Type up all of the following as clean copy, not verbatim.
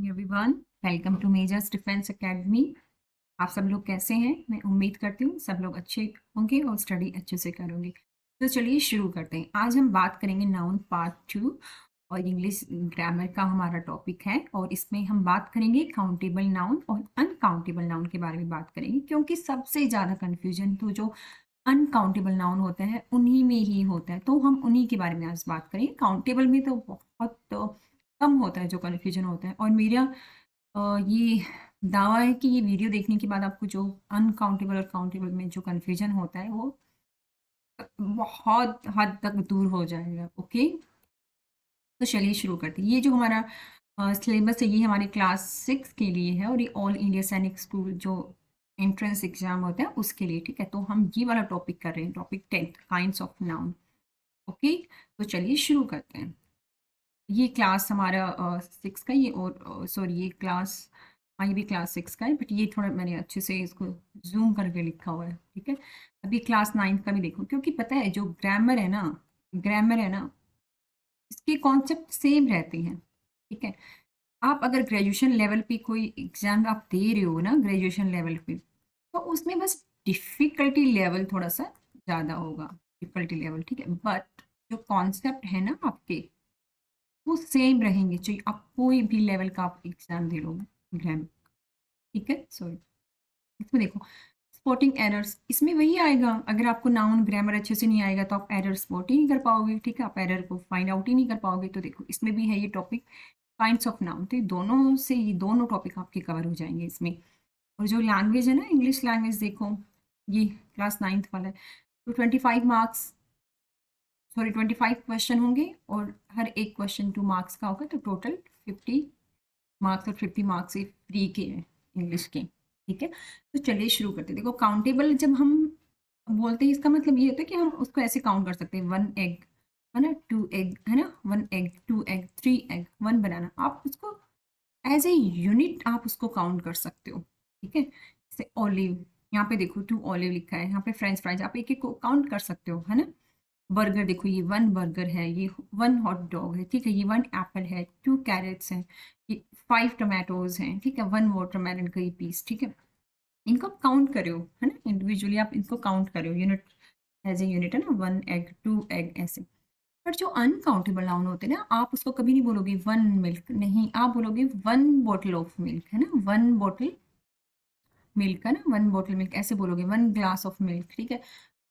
Morning everyone, welcome to Majors Defence Academy. आप सब लोग कैसे हैं? मैं उम्मीद करती हूँ सब लोग अच्छे होंगे और स्टडी अच्छे से करोगे। तो चलिए शुरू करते हैं। आज हम बात करेंगे नाउन पार्ट 2 और इंग्लिश ग्रामर का हमारा टॉपिक है, और इसमें हम बात करेंगे काउंटेबल नाउन और अनकाउंटेबल नाउन के बारे में बात करेंगे, क्योंकि सबसे ज़्यादा कन्फ्यूजन तो जो अनकाउंटेबल नाउन होते हैं उन्हीं में ही होता है। तो हम उन्हीं के बारे में आज बात करेंगे। काउंटेबल में तो बहुत कम होता है जो कन्फ्यूजन होता है, और मेरा ये दावा है कि ये वीडियो देखने के बाद आपको जो अनकाउंटेबल और काउंटेबल में जो कन्फ्यूजन होता है वो बहुत हद तक दूर हो जाएगा। ओके, तो चलिए शुरू करते हैं। ये जो हमारा सिलेबस है ये हमारे क्लास 6 के लिए है, और ये ऑल इंडिया सैनिक स्कूल जो एंट्रेंस एग्जाम होता है उसके लिए। ठीक है, तो हम ये वाला टॉपिक कर रहे हैं, topic 10 kinds of noun. Okay, तो चलिए शुरू करते हैं। ये क्लास हमारा 6 का, ये और सॉरी ये क्लास, हाँ ये भी क्लास 6 का है, बट ये थोड़ा मैंने अच्छे से इसको जूम करके लिखा हुआ है। ठीक है, अभी क्लास 9 का भी देखो, क्योंकि पता है जो ग्रामर है ना, इसके कॉन्सेप्ट सेम रहते हैं। ठीक है, आप अगर ग्रेजुएशन लेवल पे कोई एग्जाम आप दे रहे हो ना, ग्रेजुएशन लेवल पे, तो उसमें बस डिफ़िकल्टी लेवल थोड़ा सा ज़्यादा होगा, डिफ़िकल्टी लेवल। ठीक है, बट जो कॉन्सेप्ट है ना आपके, वो सेम रहेंगे, चाहिए आप कोई भी लेवल का आप एग्जाम दे लो ग्रामर। ठीक है, सॉरी इसमें देखो स्पॉटिंग एरर्स, इसमें वही आएगा। अगर आपको नाउन ग्रामर अच्छे से नहीं आएगा तो आप एरर स्पॉट ही नहीं कर पाओगे। ठीक है, आप एरर को फाइंड आउट ही नहीं कर पाओगे। तो देखो इसमें भी है ये टॉपिक काइंड्स ऑफ नाउन, तो ये दोनों से ये दोनों टॉपिक आपके कवर हो जाएंगे इसमें। और जो लैंग्वेज है ना, इंग्लिश लैंग्वेज, देखो ये क्लास 9th वाला है, तो 25 मार्क्स, सॉरी 25 क्वेश्चन होंगे, और हर एक क्वेश्चन 2 मार्क्स का होगा, तो टोटल 50 मार्क्स, और 50 मार्क्स ये फ्री के हैं इंग्लिश के। ठीक है, तो चलिए शुरू करते हैं। देखो काउंटेबल जब हम बोलते हैं, इसका मतलब ये होता है कि हम उसको ऐसे काउंट कर सकते हैं। 1 एग है ना, 2 एग है ना, 1 एग, 2 एग, 3 एग, 1 बनाना, आप उसको एज ए यूनिट आप उसको काउंट कर सकते हो। ठीक है, जैसे ऑलिव, यहाँ पे देखो 2 ऑलिव लिखा है, यहाँ पे फ्रेंच फ्राइज, आप एक एक को काउंट कर सकते हो, है ना। बर्गर देखो, ये 1 बर्गर है, ये 1 हॉट डॉग है। ठीक है, ये 1 एप्पल है, 2 कैरेट्स हैं, ये 5 टोमेटोज हैं। ठीक है, 1 वाटरमेलन का ये पीस। ठीक है, इनको आप काउंट करो, है ना, इंडिविजुअली आप इनको काउंट करो, यूनिट एज ए यूनिट, है ना, 1 एग, 2 एग, ऐसे। बट जो अनकाउंटेबल नाउन होते हैं ना, आप उसको कभी नहीं बोलोगे 1 मिल्क, नहीं, आप बोलोगे 1 बॉटल ऑफ मिल्क, है ना, 1 बॉटल मिल्क, है ना, 1 बॉटल मिल्क ऐसे बोलोगे, 1 ग्लास ऑफ मिल्क। ठीक है,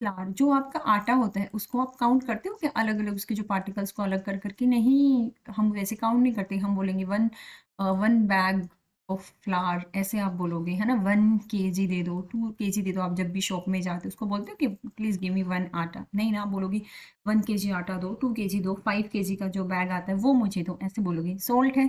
फ्लावर जो आपका आटा होता है उसको आप काउंट करते हो क्या, अलग अलग उसके जो पार्टिकल्स को अलग कर करके? नहीं, हम वैसे काउंट नहीं करते, हम बोलेंगे 1 बैग ऑफ फ्लावर, ऐसे आप बोलोगे, है ना। 1 kg दे दो, 2 kg दे दो। आप जब भी शॉप में जाते हो उसको बोलते हो कि प्लीज़ गिव मी 1 आटा, नहीं ना, आप बोलोगे 1 kg आटा दो, 2 kg दो, 5 kg का जो बैग आता है वो मुझे दो, ऐसे बोलोगे। सॉल्ट है,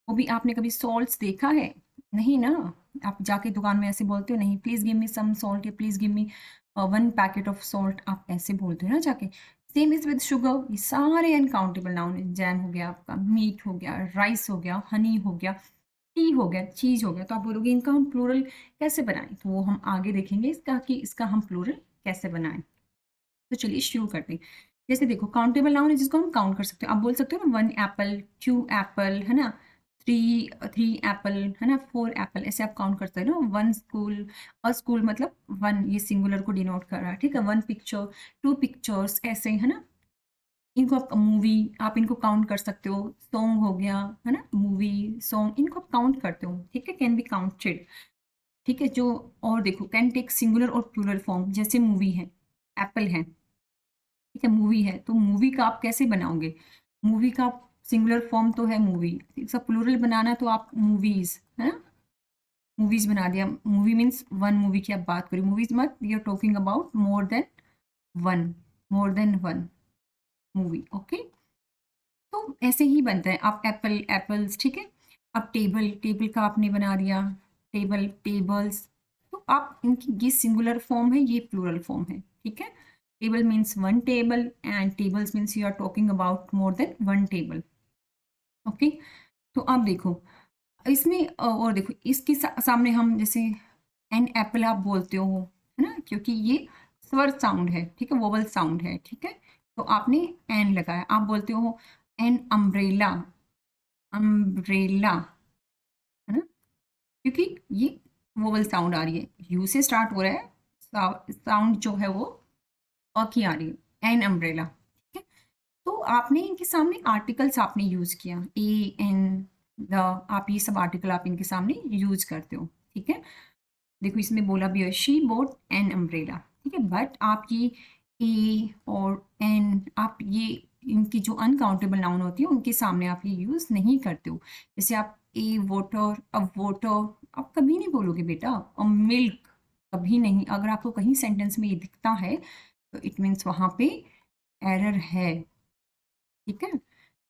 वो भी आपने कभी सॉल्ट्स देखा है? नहीं ना, आप जाके दुकान में ऐसे बोलते हो, नहीं, please give me some salt, या please give me 1 packet of salt, आप ऐसे बोलते हो ना जाके। सेम इज़ विद शुगर, ये सारे अनकाउंटेबल नाउन है। जैम हो गया आपका, मीट हो गया, राइस हो गया, हनी हो गया, टी हो गया, चीज़ हो गया, तो आप बोलोगे इनका हम प्लूरल कैसे बनाएं, तो वो हम आगे देखेंगे इसका कि इसका हम प्लूरल कैसे बनाएं। तो चलिए शुरू करते हैं। जैसे देखो काउंटेबल नाउन है जिसको हम काउंट कर सकते हो, आप बोल सकते हो ना 1 एप्पल, 2 एप्पल, है ना, 3 एप्पल, है ना, 4 एप्पल, ऐसे आप काउंट करते हो ना। 1 स्कूल, अ स्कूल मतलब 1, ये सिंगुलर को डिनोट कर रहा है। ठीक है, 1 पिक्चर, 2 पिक्चर्स, ऐसे, है ना। इनको आप मूवी, आप इनको काउंट कर सकते हो। सॉन्ग हो गया, है ना, मूवी, सॉन्ग, इनको आप काउंट करते हो। ठीक है, कैन बी काउंटेड। ठीक है, जो और देखो कैन टेक सिंगुलर और प्लूरल फॉर्म, जैसे मूवी है, एप्पल है। ठीक है, मूवी है, तो मूवी का आप कैसे बनाओगे? मूवी का सिंगुलर फॉर्म तो है मूवी, इसका प्लूरल बनाना तो आप मूवीज, है ना, मूवीज बना दिया। मूवी मीन्स 1 मूवी की आप बात करें, मूवीज मत, we are talking about more than 1, more than 1 movie. Okay, तो ऐसे ही बनता है। आप एप्पल, एप्पल्स, ठीक है। अब टेबल, टेबल का आपने बना दिया, टेबल, टेबल्स, तो आप इनकी ये सिंगुलर फॉर्म है, ये प्लूरल फॉर्म है। ठीक है, table means 1 table, and tables means you are talking about more than 1 table. Okay, तो आप देखो इसमें और देखो इसके सामने हम जैसे एन एप्पल आप बोलते हो, है ना, क्योंकि ये स्वर साउंड है। ठीक है, वोवल साउंड है। ठीक है, तो आपने एन लगाया, आप बोलते हो एन अम्ब्रेला, अम्ब्रेला, क्योंकि ये वोवल साउंड आ रही है, यू से स्टार्ट हो रहा है, साउंड जो है वो अ की आ रही है, एन अम्ब्रेला, ठीक है। तो आपने इनके सामने आर्टिकल्स आपने यूज़ किया, ए एन द, आप ये सब आर्टिकल आप इनके सामने यूज़ करते हो, ठीक है। देखो इसमें बोला भी है शी बोट एन अम्ब्रेला, ठीक है, बट आप ये ए और एन, आप ये इनकी जो अनकाउंटेबल नाउन होती है उनके सामने आप ये यूज़ नहीं करते हो। जैसे आप ए वोटर, अ वोटर, आप कभी नहीं बोलोगे बेटा, अ मिल्क, कभी नहीं। अगर आपको कहीं सेंटेंस में ये दिखता है तो इट मीन्स वहाँ पे एरर है, ठीक है।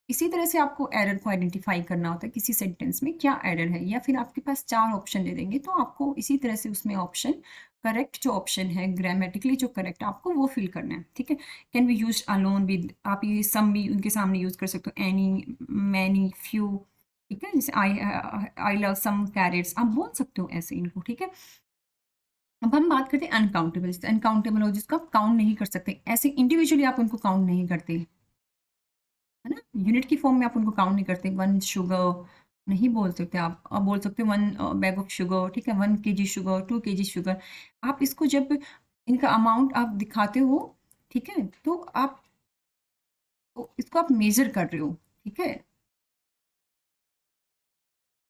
इसी तरह से आपको एरर को आइडेंटिफाई करना होता है, किसी सेंटेंस में क्या एरर है, या फिर आपके पास 4 ऑप्शन दे देंगे तो आपको इसी तरह से उसमें ऑप्शन, करेक्ट जो ऑप्शन है ग्रामेटिकली जो करेक्ट आपको वो फिल करना है, ठीक है। Can be used alone with, आप ये सम भी उनके सामने यूज कर सकते हो, एनी, मैनी, फ्यू, ठीक है। जैसे आई लव सम कैरेट्स, आप बोल सकते हो ऐसे इनको, ठीक है। अब हम बात करते हैं अनकाउंटेबल, अनकाउंटेबल हो जिसको आप काउंट नहीं कर सकते, ऐसे इंडिविजुअली आप उनको काउंट नहीं करते, है ना। यूनिट की फॉर्म में आप उनको काउंट नहीं करते, 1 शुगर नहीं बोल सकते आप बोल सकते हो 1 बैग ऑफ शुगर, ठीक है, 1 केजी शुगर, 2 केजी शुगर। आप इसको जब इनका अमाउंट आप दिखाते हो, ठीक है, तो इसको आप मेजर कर रहे हो, ठीक है।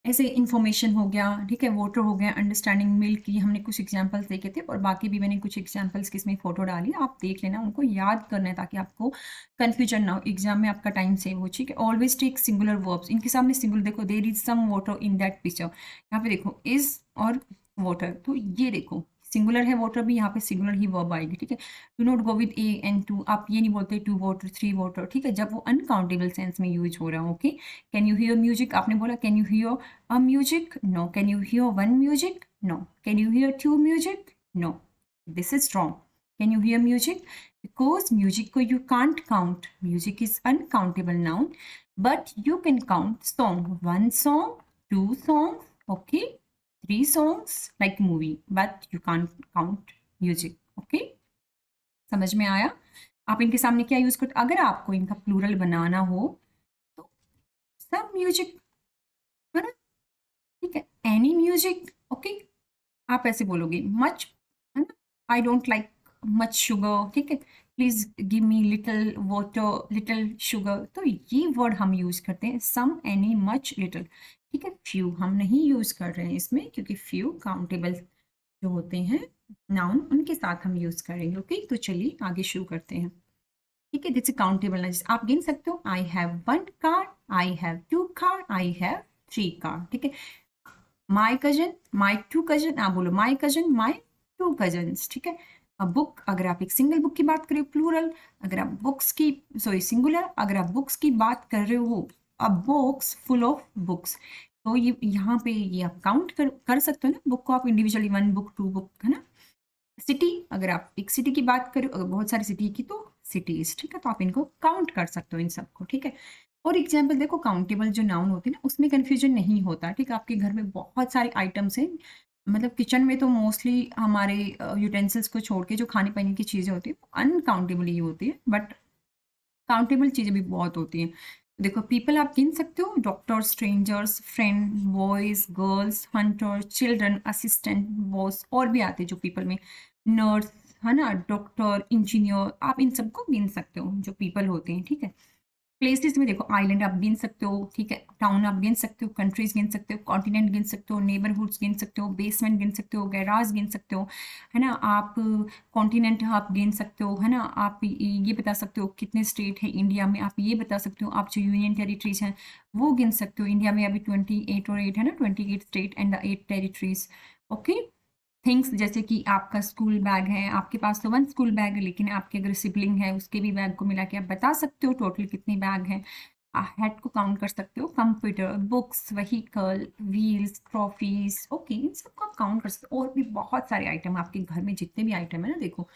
ऐसे इन्फॉर्मेशन हो गया, ठीक है, वाटर हो गया, अंडरस्टैंडिंग, मिल्क, ये हमने कुछ एग्जांपल्स देखे थे, और बाकी भी मैंने कुछ एग्जांपल्स की इसमें फोटो डाली, आप देख लेना, उनको याद करना है ताकि आपको कन्फ्यूजन ना हो, एग्जाम में आपका टाइम सेव हो, ठीक है। ऑलवेज टेक सिंगुलर वर्ब्स, इनके सामने सिंगुलर, देखो there is some water in that picture, यहाँ पे देखो इज और वाटर, तो ये देखो सिंगुलर है वाटर भी, यहाँ पे सिंगुलर ही वर्ब आएगी, ठीक है। Do not go with a and two, आप ये नहीं बोलते 2 वाटर 3 वाटर, ठीक है, जब वो अनकाउंटेबल सेंस में यूज हो रहा है, okay. Can you here music, आपने बोला can you here a music? No. Can you hear one music? No. Can you hear two music? No. This is wrong. Can you hear music? Because music ko you can't count. Music is uncountable noun, but you can count song. One song, two songs, okay, 3 songs like movie, but you can't count music. Okay? समझ में आया? आप इनके सामने क्या use करते, अगर आपको इनका प्लूरल बनाना हो तो सब म्यूजिक, है ना, ठीक है, एनी म्यूजिक, ओके। आप ऐसे बोलोगे मच, है ना, I don't like much sugar, ठीक है, please give me little water, little sugar, तो ये वर्ड हम यूज करते हैं, सम, एनी, मच, लिटिल, ठीक है। फ्यू हम नहीं यूज कर रहे हैं इसमें, क्योंकि फ्यू काउंटेबल जो होते हैं नाउन, उनके साथ हम यूज करेंगे, ओके। तो चलिए आगे शुरू करते हैं, ठीक है। दिस काउंटेबल, आप गिन सकते हो, आई have 1 car, I have 2 car, I have 3 car, ठीक है। माई कजन, माई 2 कजन, आप बोलो माई कजन, माई 2 कजन्स, ठीक है। अब बुक, अगर आप एक सिंगल बुक की बात करें प्लूरल, अगर आप बुक्स की, सॉरी सिंगुलर, अगर आप बुक्स की बात कर रहे हो, अब बुक्स फुल ऑफ बुक्स, तो ये यहाँ पे ये आप काउंट कर सकते हो ना, बुक को आप इंडिविजुअली 1 बुक 2 बुक, है ना। सिटी, अगर आप एक सिटी की बात करें, अगर बहुत सारी सिटी की तो सिटीज, ठीक है, तो आप इनको काउंट कर सकते हो इन सबको, ठीक है। और एग्जाम्पल देखो, काउंटेबल जो नाउन होती है ना उसमें कन्फ्यूजन नहीं होता, ठीक है। आपके घर में बहुत सारे आइटम्स हैं, मतलब किचन में तो मोस्टली हमारे यूटेंसिल्स को छोड़ के जो खाने पीने की चीज़ें होती है अनकाउंटेबल ही होती है, बट काउंटेबल चीज़ें भी बहुत होती हैं। देखो पीपल आप गिन सकते हो, doctor, strangers, friend, boys, girls, Hunter, children, assistant, boss, और भी आते हैं जो पीपल में, नर्स, है ना, डॉक्टर, इंजीनियर, आप इन सबको गिन सकते हो जो पीपल होते हैं, ठीक है। प्लेसेस में देखो, आइलैंड आप गिन सकते हो, ठीक है, टाउन आप गिन सकते हो, कंट्रीज गिन सकते हो, कॉन्टिनेंट गिन सकते हो, नेबरहुड्स गिन सकते हो, बेसमेंट गिन सकते हो, गैराज गिन सकते हो, है ना। आप कॉन्टिनेंट आप गिन सकते हो, है ना। आप ये बता सकते हो कितने स्टेट है इंडिया में, आप ये बता सकते हो, आप जो यूनियन टेरिटरीज हैं वो गिन सकते हो, इंडिया में अभी 28 और 8 है ना, 28 state and the 8 territories, okay. Things जैसे कि आपका स्कूल बैग है, आपके पास तो 1 स्कूल बैग है, लेकिन आपके अगर सिबलिंग है उसके भी बैग को मिला के आप बता सकते हो टोटल कितने बैग हैं। हेड को काउंट कर सकते हो, computer, books, vehicle, wheels, trophies, okay, इन सबको आप काउंट कर सकते हो। और भी बहुत सारे आइटम आपके घर में जितने भी आइटम है ना, देखो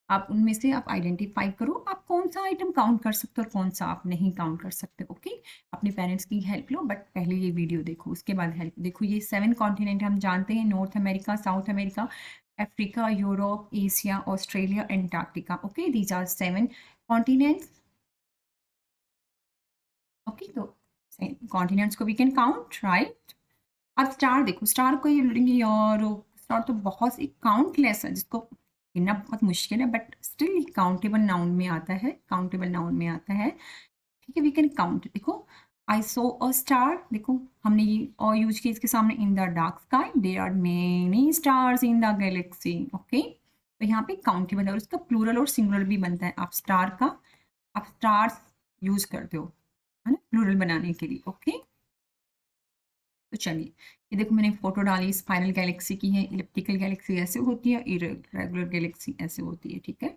आप उनमें से आप आइडेंटिफाई करो, आप कौन सा आइटम काउंट कर सकते हो और कौन सा आप नहीं काउंट कर सकते, ओके। अपने पेरेंट्स की हेल्प लो, बट पहले ये वीडियो देखो, उसके बाद हेल्प देखो। ये 7 कॉन्टिनेंट हम जानते हैं, North America, South America, Africa, Europe, Asia, Australia, Antarctica, okay, these are 7 continents, okay. तो कॉन्टिनेंट्स को वी कैन काउंट, राइट। अब स्टार देखो, स्टार को ये बोलेंगे यार स्टार तो बहुत ही काउंटलेस है, जिसको गिनना बहुत मुश्किल है, बट स्टिल काउंटेबल नाउन में आता है, काउंटेबल नाउन में आता है। ठीक है, वी कैन काउंट। देखो, आई सो अ स्टार, देखो हमने ये और यूज किया इसके सामने, in the dark sky there are many stars in the galaxy. Okay, तो यहाँ पे काउंटेबल है और इसका प्लूरल और सिंगुलर भी बनता है। आप स्टार का, आप स्टार्स यूज करते हो, है ना, प्लूरल बनाने के लिए। ओके, तो चलिए, ये देखो मैंने फोटो डाली, स्पाइरल गैलेक्सी की है, इलिप्टिकल गैलेक्सी ऐसे होती है, इरेगुलर गैलेक्सी ऐसे होती है। ठीक है,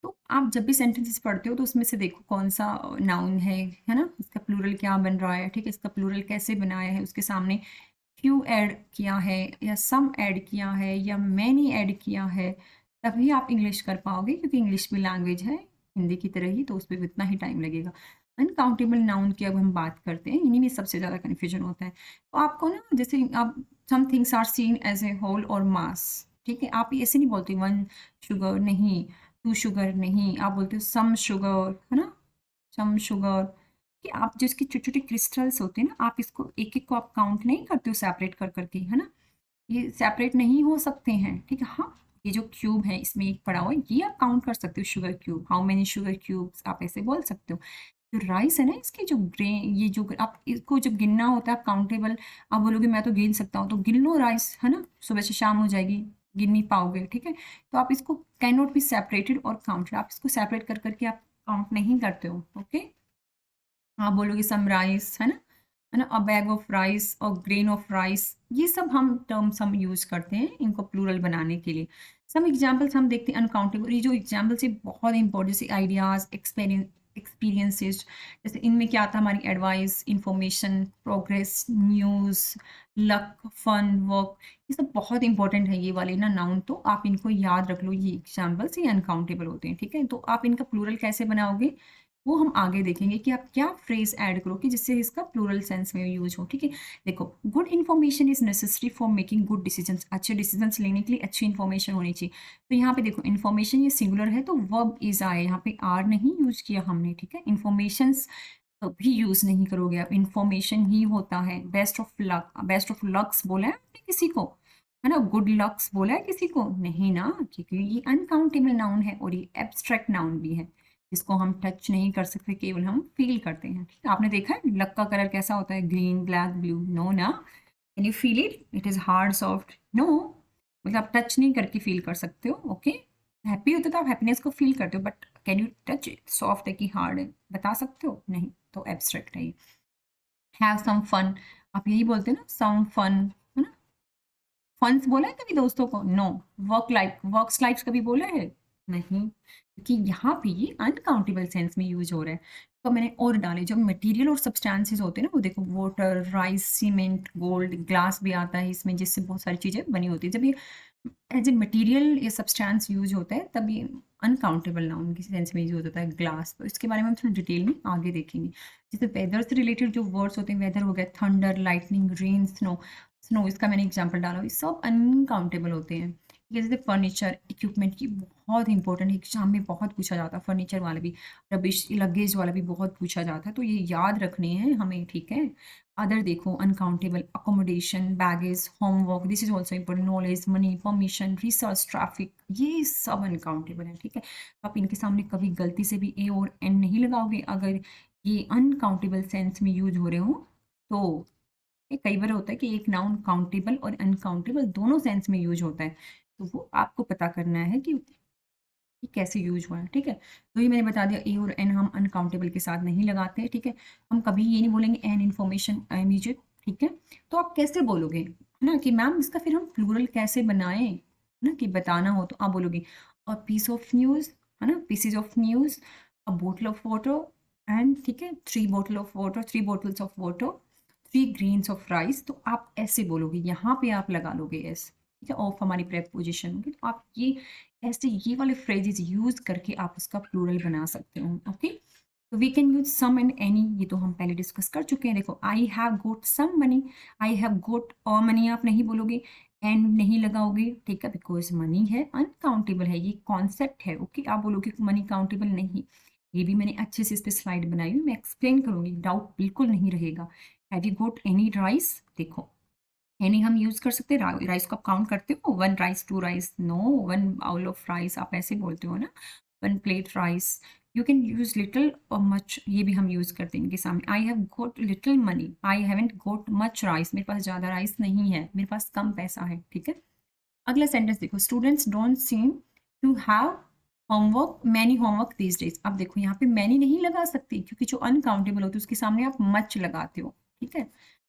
तो आप जब भी सेंटेंसेस पढ़ते हो तो उसमें से देखो कौन सा नाउन है ना, इसका प्लूरल क्या बन रहा है। ठीक है, इसका प्लूरल कैसे बनाया है, उसके सामने क्यू ऐड किया है या सम ऐड किया है या मैनी ऐड किया है, तभी आप इंग्लिश कर पाओगे, क्योंकि इंग्लिश भी लैंग्वेज है हिंदी की तरह ही, तो उस पर भी उतना ही टाइम लगेगा। अनकाउंटेबल नाउन की अब हम बात करते हैं, इन्हीं में सबसे ज़्यादा कन्फ्यूजन होता है। तो आपको ना, जैसे आप some things are seen as a whole और मास। ठीक है, आप ऐसे नहीं बोलते वन शुगर नहीं, टू शुगर नहीं, आप बोलते हो सम शुगर, है ना, सम शुगर। कि आप जो इसके छोटे छोटे क्रिस्टल्स होते हैं ना, आप इसको एक एक को आप काउंट नहीं करते हो सेपरेट कर करके, है ना, ये सेपरेट नहीं हो सकते हैं। ठीक है, हाँ, ये जो क्यूब है इसमें एक पड़ा हुआ है, ये आप काउंट कर सकते हो, sugar cube, how many sugar cubes, आप ऐसे बोल सकते हो। जो राइस है ना, इसके जो ग्रेन, ये जो आप इसको जब गिनना होता है, आप काउंटेबल, आप बोलोगे मैं तो गिन सकता हूँ, तो गिन लो राइस, है ना, सुबह से शाम हो जाएगी, गिन नहीं पाओगे। ठीक है, तो आप इसको कैन नॉट बी सेपरेटेड और काउंटेड, आप इसको सेपरेट कर करके आप काउंट नहीं करते हो। ओके, आप बोलोगे सम राइस, है ना, अ बैग ऑफ राइस और ग्रेन ऑफ राइस, ये सब हम टर्म्स हम यूज करते हैं इनको प्लूरल बनाने के लिए। सम एग्जाम्पल्स हम देखते हैं अनकाउंटेबल, ये जो एग्जाम्पल्स है बहुत इंपॉर्टेंट, जैसे आइडियाज, एक्सपीरियंसेस, जैसे इनमें क्या आता है, हमारी advice, information, progress, news, luck, fun, work, ये सब बहुत इंपॉर्टेंट है, ये वाले ना नाउन, तो आप इनको याद रख लो, ये एग्जाम्पल्स ये अनकाउंटेबल होते हैं। ठीक है, तो आप इनका प्लूरल कैसे बनाओगे, वो हम आगे देखेंगे कि आप क्या फ्रेज ऐड करो कि जिससे इसका प्लूरल सेंस में यूज हो। ठीक है, देखो, good information is necessary for making good decisions, अच्छे डिसीजंस लेने के लिए अच्छी इन्फॉर्मेशन होनी चाहिए। तो यहाँ पे देखो, इन्फॉर्मेशन ये सिंगुलर है, तो वर्ब इज आए, यहाँ पे आर नहीं यूज किया हमने। ठीक है, इन्फॉर्मेशन भी यूज नहीं करोगे आप, इन्फॉर्मेशन ही होता है। Best of luck, best of lux बोला है आपने किसी को, है ना, गुड लक्स बोला है किसी को नहीं ना, क्योंकि ये अनकाउंटेबल नाउन है और ये एब्स्ट्रैक्ट नाउन भी है, जिसको हम टच नहीं कर सकते, केवल हम फील करते हैं। ठीक है, आपने देखा है लक का कलर कैसा होता है, ग्रीन, ब्लैक, ब्लू, नो ना, can you feel it, it is hard, soft, no, मतलब आप टच नहीं करके फील कर सकते हो। ओके, हैप्पी होते तो आप हैप्पीनेस को फील करते हो, but can you touch it, soft है कि हार्ड है, बता सकते हो नहीं, तो एब्स्ट्रैक्ट है ये। हैव सम फन, आप यही बोलते हो ना, सम फन, है ना, फंस बोला है कभी दोस्तों को, नो। वर्क्स लाइफ कभी बोला है, नहीं, क्योंकि यहाँ पे ये अनकाउंटेबल सेंस में यूज हो रहा है। तो मैंने और डाले, जब मटेरियल और सब्सटेंसेस होते हैं ना, वो देखो, water, rice, cement, gold, glass भी आता है इसमें, जिससे बहुत सारी चीजें बनी होती है। जब ये एज ए मटेरियल या सब्सटेंस यूज होता है, तब ये अनकाउंटेबल नाउन के सेंस में यूज होता है, ग्लास। तो इसके बारे में हम थोड़ा डिटेल में आगे देखेंगे। जैसे वेदर से रिलेटेड जो वर्ड्स होते हैं, वेदर हो गया, thunder, lightning, rain, snow, snow इसका मैंने एग्जांपल डाला, ये सब अनकाउंटेबल होते हैं। ठीक है, जैसे फर्नीचर, इक्विपमेंट की बहुत इंपॉर्टेंट, एग्जाम में बहुत पूछा जाता है, फर्नीचर वाला भी, रबिश लगेज वाला भी बहुत पूछा जाता है, तो ये याद रखने हैं हमें। ठीक है, अदर देखो, uncountable, accommodation, baggage, homework, this is also important, knowledge, money, permission, research, traffic, ये सब अनकाउंटेबल है। ठीक है, आप इनके सामने कभी गलती से भी ए और एन नहीं लगाओगे, अगर ये अनकाउंटेबल सेंस में यूज हो रहे हो तो। ये कई बार होता है कि एक नाउन काउंटेबल और अनकाउंटेबल दोनों सेंस में यूज होता है, तो वो आपको पता करना है कि ये कैसे यूज हुआ है। ठीक है, तो ये मैंने बता दिया, ए और एन हम अनकाउंटेबल के साथ नहीं लगाते हैं। ठीक है, हम कभी ये नहीं बोलेंगे एन इन्फॉर्मेशन इमीडिएट। ठीक है, तो आप कैसे बोलोगे, है ना, कि मैम इसका फिर हम प्लूरल कैसे बनाएं, है ना, कि बताना हो तो आप बोलोगे अ पीस ऑफ न्यूज़, है ना, pieces of news, a bottle of water, and ठीक है, three bottle of water, three bottles of water, three grains of rice, तो आप ऐसे बोलोगे, यहाँ पे आप लगा लोगे एस। ठीक है, ऑफ हमारी प्रेपोजिशन होगी, तो आप ये ऐसे ये वाले फ्रेजेस यूज करके आप उसका प्लूरल बना सकते हो। ओके, तो we can use some and any, ये तो हम पहले डिस्कस कर चुके हैं। देखो, I have got some money, I have got और मनी आप नहीं बोलोगे, एंड नहीं लगाओगे। ठीक है, बिकॉज मनी है, अनकाउंटेबल है, ये कॉन्सेप्ट है। ओके, आप बोलोगे मनी काउंटेबल नहीं, ये भी मैंने अच्छे से इस पर स्लाइड बनाई हुई, मैं एक्सप्लेन करूंगी, डाउट बिल्कुल नहीं रहेगा। Have you goat any rice, देखो यानी हम यूज़ कर सकते हैं राइस को आप काउंट करते हो 1 rice 2 rice no 1 bowl of rice आप ऐसे बोलते हो ना 1 plate rice you can use little और मच ये भी हम यूज़ करते हैं इनके सामने I have got little money I haven't got much rice मेरे पास ज़्यादा राइस नहीं है मेरे पास कम पैसा है ठीक है। अगला सेंटेंस देखो students don't seem to have homework many homework these days. अब देखो यहाँ पे मैनी नहीं लगा सकती क्योंकि जो अनकाउंटेबल होती है उसके सामने आप मच लगाते हो ठीक है।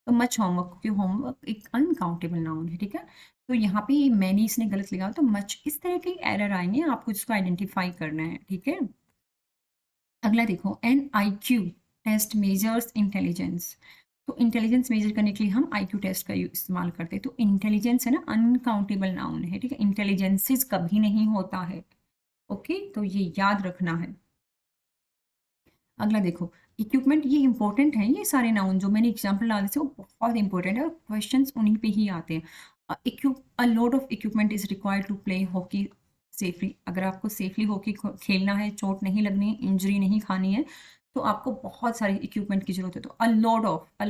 तो मच होमवर्क क्योंकि होमवर्क एक अनकाउंटेबल नाउन है ठीक है। तो यहाँ पे मैनी इसने गलत लगा तो मच इस तरह के एरर आएंगे आपको जिसको आइडेंटिफाई करना है ठीक है। अगला देखो an IQ test measures intelligence. तो इंटेलिजेंस मेजर करने के लिए हम IQ टेस्ट का इस्तेमाल करते हैं। तो इंटेलिजेंस है ना अनकाउंटेबल नाउन है ठीक है। इंटेलिजेंसेस कभी नहीं होता है ओके तो ये याद रखना है। अगला देखो इक्विपमेंट ये इंपॉर्टेंट है ये सारे नाउन जो मैंने एग्जांपल डाले थे वो बहुत इंपॉर्टेंट है और क्वेश्चंस उन्हीं पे ही आते हैं। A lot of equipment is required to play hockey safely. अगर आपको सेफली हॉकी खेलना है चोट नहीं लगनी है इंजरी नहीं खानी है तो आपको बहुत सारे इक्विपमेंट की जरूरत है। तो a lot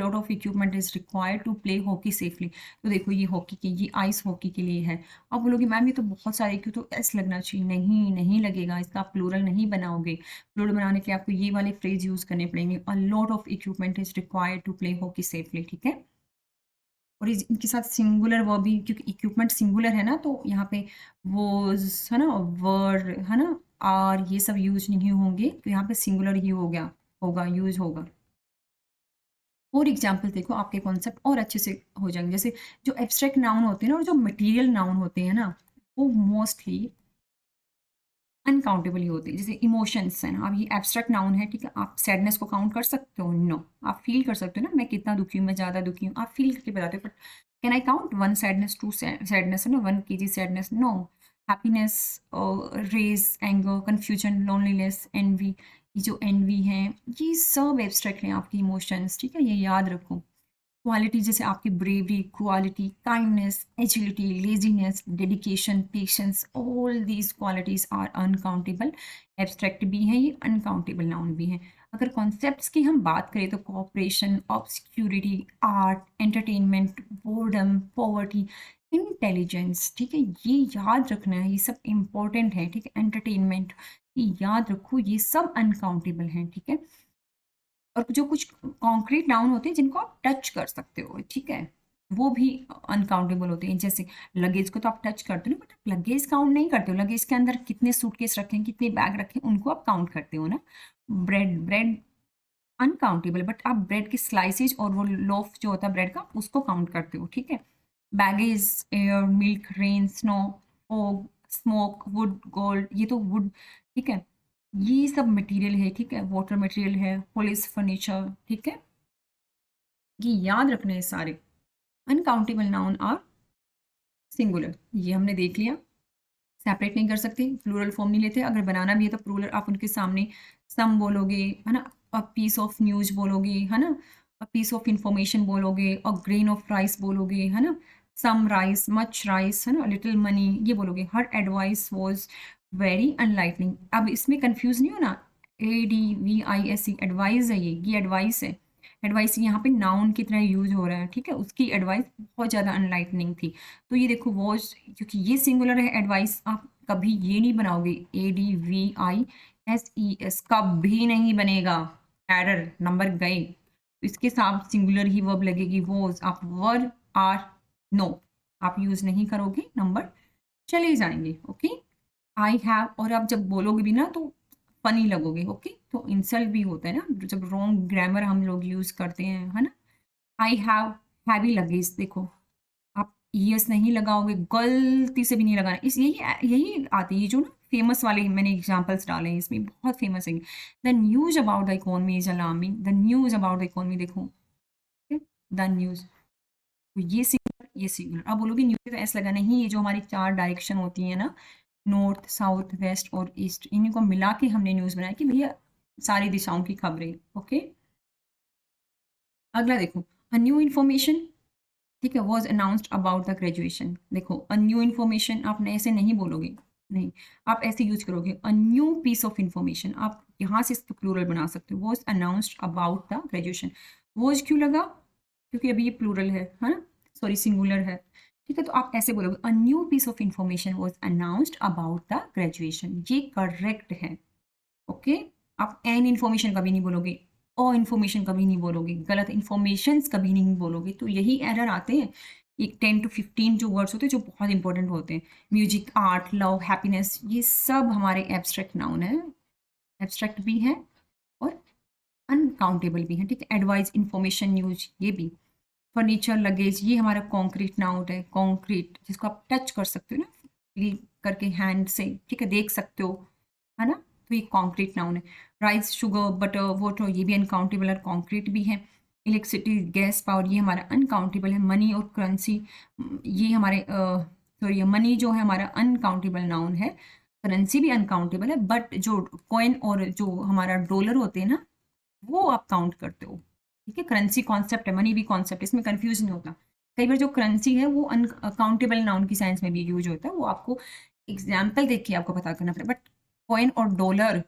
of equipment is required to play hockey safely. तो देखो ये हॉकी की ये आइस हॉकी के लिए है। आप बोलोगे मैम ये तो बहुत सारे क्यों तो एस लगना चाहिए नहीं नहीं लगेगा इसका आप प्लूरल नहीं बनाओगे। प्लूरल बनाने के लिए आपको ये वाले फ्रेज यूज करने पड़ेंगे a lot of equipment is required to play hockey safely ठीक है। और इनके साथ सिंगुलर वर्ब भी क्योंकि इक्विपमेंट सिंगुलर है ना तो यहाँ पे वॉज है ना वर है ना आर ये सब यूज नहीं होंगे तो यहाँ पे सिंगुलर ही हो गया होगा यूज होगा। और एग्जाम्पल देखो आपके कॉन्सेप्ट और अच्छे से हो जाएंगे। जैसे जो एब्स्ट्रैक्ट नाउन होते हैं ना और जो मटेरियल नाउन होते हैं ना वो मोस्टली अनकाउंटेबल ही होते हैं। जैसे इमोशंस हैं अब ये एब्स्ट्रैक्ट नाउन है ठीक है। आप सैडनेस को काउंट कर सकते हो नो आप फील कर सकते हो ना मैं कितना दुखी हूँ मैं ज़्यादा दुखी हूँ आप फील करके बताते हो but can I count 1 sadness 2 sadness है ना 1 kg sadness no. Happiness rage anger confusion loneliness envy ये जो एनवी है ये सब एब्स्ट्रैक्ट हैं आपकी इमोशंस ठीक है ये याद रखो। क्वालिटी जैसे आपकी bravery quality kindness agility laziness dedication patience all these qualities are uncountable. Abstract भी हैं ये अनकाउंटेबल नाउन भी हैं। अगर कॉन्सेप्ट्स की हम बात करें तो cooperation obscurity art entertainment boredom poverty intelligence ठीक है ये याद रखना है ये सब इंपॉर्टेंट है ठीक है। एंटरटेनमेंट ये याद रखो ये सब अनकाउंटेबल हैं ठीक है। और जो कुछ कॉन्क्रीट नाउन होते हैं जिनको आप टच कर सकते हो ठीक है वो भी अनकाउंटेबल होते हैं। जैसे लगेज को तो आप टच करते हो ना बट आप लगेज काउंट नहीं करते हो। लगेज के अंदर कितने सूटकेस रखे हैं कितने बैग रखे हैं उनको आप काउंट करते हो ना। ब्रेड ब्रेड अनकाउंटेबल बट आप ब्रेड के स्लाइसेज और वो लोफ जो होता है ब्रेड का उसको काउंट करते हो ठीक है। Baggage air milk rain snow fog smoke would gold ये तो वुड ठीक है ये सब मटेरियल है ठीक है। वाटर मटेरियल है पुलिस फर्नीचर ठीक है ये याद रखने हैं सारे। अनकाउंटेबल नाउन आर सिंगुलर ये हमने देख लिया सेपरेट नहीं कर सकते प्लूरल फॉर्म नहीं लेते। अगर बनाना भी है तो प्लूरल आप उनके सामने सम बोलोगे है ना अ पीस ऑफ न्यूज बोलोगे है ना अ पीस ऑफ इंफॉर्मेशन बोलोगे और ग्रेन ऑफ राइस बोलोगे है ना सम राइस मच राइस है ना लिटिल मनी ये बोलोगे। Her advice was very enlightening. अब इसमें कंफ्यूज नहीं हो ना ADVISE एडवाइस है ये एडवाइस है। एडवाइस यहाँ पे नाउन की तरह यूज हो रहा है ठीक है उसकी एडवाइस बहुत ज़्यादा अनलाइटनिंग थी। तो ये देखो वॉज क्योंकि ये सिंगुलर है एडवाइस आप कभी ये नहीं बनाओगे ADVISES कभी नहीं बनेगा एरर नंबर गए। तो इसके साथ सिंगुलर ही वर्ब लगेगी वॉज आप वर आर नो आप यूज नहीं करोगे नंबर चले जाएंगे ओके। आई हैव और आप जब बोलोगे भी ना तो फनी लगोगे ओके। तो इंसल्ट भी होता है ना जब रॉन्ग ग्रामर हम लोग यूज करते हैं है ना। आई हैव हैवी लगेज देखो आप यस नहीं लगाओगे गलती से भी नहीं लगाना इस यही यही आती है ये जो ना फेमस वाले मैंने एग्जांपल्स डाले हैं इसमें बहुत फेमस है। The news about the economy is alarming the news about the economy देखो द न्यूज तो ये सिंगुलर। अब बोलोगे न्यूज तो ऐसा लगा नहीं ये जो हमारी 4 डायरेक्शन होती है ना नॉर्थ साउथ वेस्ट और ईस्ट इन्हीं को मिला के हमने न्यूज़ बनाया कि भैया सारी दिशाओं की खबरें ओके। अगला देखो अ न्यू इन्फॉर्मेशन ठीक है was announced about the graduation. देखो अ न्यू इन्फॉर्मेशन आप ऐसे नहीं बोलोगे नहीं आप ऐसे यूज करोगे a new piece of information आप यहाँ से इसको प्लूरल बना सकते हो was announced about the graduation. Was क्यों लगा क्योंकि अभी ये प्लूरल है ना सॉरी सिंगुलर है, ठीक है। तो आप ऐसे बोलोगे a new piece of information was announced about the graduation, ये करेक्ट है। ओके, आप एन इन्फॉर्मेशन कभी नहीं बोलोगे, ओ इन्फॉर्मेशन कभी नहीं बोलोगे, गलत इन्फॉर्मेशन कभी नहीं बोलोगे। तो यही एरर आते हैं, एक 10 to 15 जो वर्ड्स होते हैं जो बहुत इंपॉर्टेंट होते हैं। म्यूजिक, आर्ट, लव, हैप्पीनेस, ये सब हमारे एब्स्ट्रैक्ट नाउन है, एब्स्ट्रैक्ट भी है और अनकाउंटेबल भी है, ठीक है। एडवाइस, इंफॉर्मेशन, न्यूज, ये भी। फर्नीचर, लगेज, ये हमारा कॉन्क्रीट नाउन है, कॉन्क्रीट जिसको आप टच कर सकते हो ना, फील करके हैंड से, ठीक है, देख सकते हो, है ना। तो ये कॉन्क्रीट नाउन है। राइस, शुगर, बटर, वाटर, ये भी अनकाउंटेबल और कॉन्क्रीट भी है। इलेक्ट्रिसिटी, गैस, पावर, ये हमारा अनकाउंटेबल है। मनी और करेंसी, ये हमारे सॉरी मनी जो है हमारा अनकाउंटेबल नाउन है, करेंसी भी अनकाउंटेबल है, बट जो कॉइन और जो हमारा डॉलर होते हैं ना, वो आप काउंट करते हो, ठीक है। करेंसी कॉन्सेप्ट है, मनी भी कॉन्सेप्ट, इसमें कंफ्यूज नहीं होता। कई बार जो करेंसी है वो अनकाउंटेबल नाउन की साइंस में भी यूज होता है, वो आपको एग्जाम्पल देख के आपको पता करना पड़ेगा। बट कॉइन और डॉलर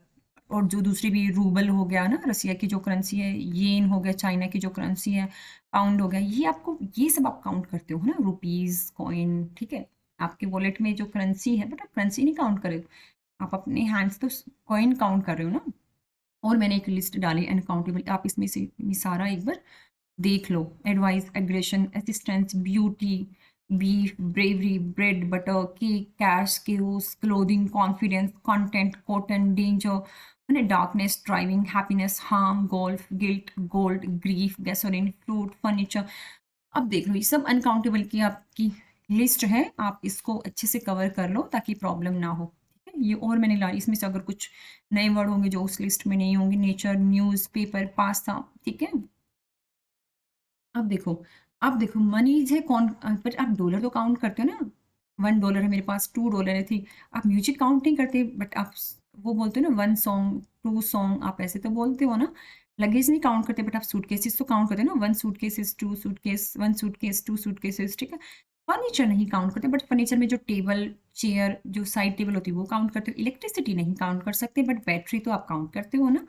और जो दूसरी भी रूबल हो गया ना, रसिया की जो करेंसी है, येन हो गया चाइना की जो करेंसी है, पाउंड हो गया, ये आपको, ये सब आप काउंट करते हो ना, रुपीज, कॉइन, ठीक है। आपके वॉलेट में जो करेंसी है, बट आप करेंसी नहीं काउंट करे, आप अपने हैंड्स तो कॉइन काउंट कर रहे हो ना। और मैंने एक लिस्ट डाली अनकाउंटेबल, आप इसमें से ये सारा एक बार देख लो। Advice, aggression, assistance, beauty, beef, bravery, bread, butter, cake, cash, chaos, clothing, confidence, content, cotton, danger, मैंने darkness, driving, happiness, harm, golf, guilt, gold, grief, gasoline, fruit, furniture. अब देख लो, ये सब अनकाउंटेबल की आपकी लिस्ट है, आप इसको अच्छे से कवर कर लो ताकि प्रॉब्लम ना हो, ठीक है। ये और मैंने ला, इसमें से अगर कुछ नए वर्ड होंगे जो उस लिस्ट में नहीं होंगे, नेचर, न्यूज़ पेपर, पास्ता, ठीक है। अब देखो मनीज है कौन, पर आप डॉलर तो काउंट करते हो ना, $1 है मेरे पास, $2 है थी। आप म्यूजिक काउंट नहीं करते, बट आप वो बोलते हो ना, 1 सॉन्ग, 2 सॉन्ग, आप ऐसे तो बोलते हो ना। लगेज नहीं काउंट करते, बट आप सूटकेसेस तो काउंट करते हो ना, 1 सूटकेसेस, 2 सूटकेस, 1 सूटकेस, 2 सूटकेसेस, ठीक है। फर्नीचर नहीं काउंट करते, बट फर्नीचर में जो टेबल, चेयर, जो साइड टेबल होती है वो काउंट करते हो। इलेक्ट्रिसिटी नहीं काउंट कर सकते, बट बैटरी तो आप काउंट करते हो ना।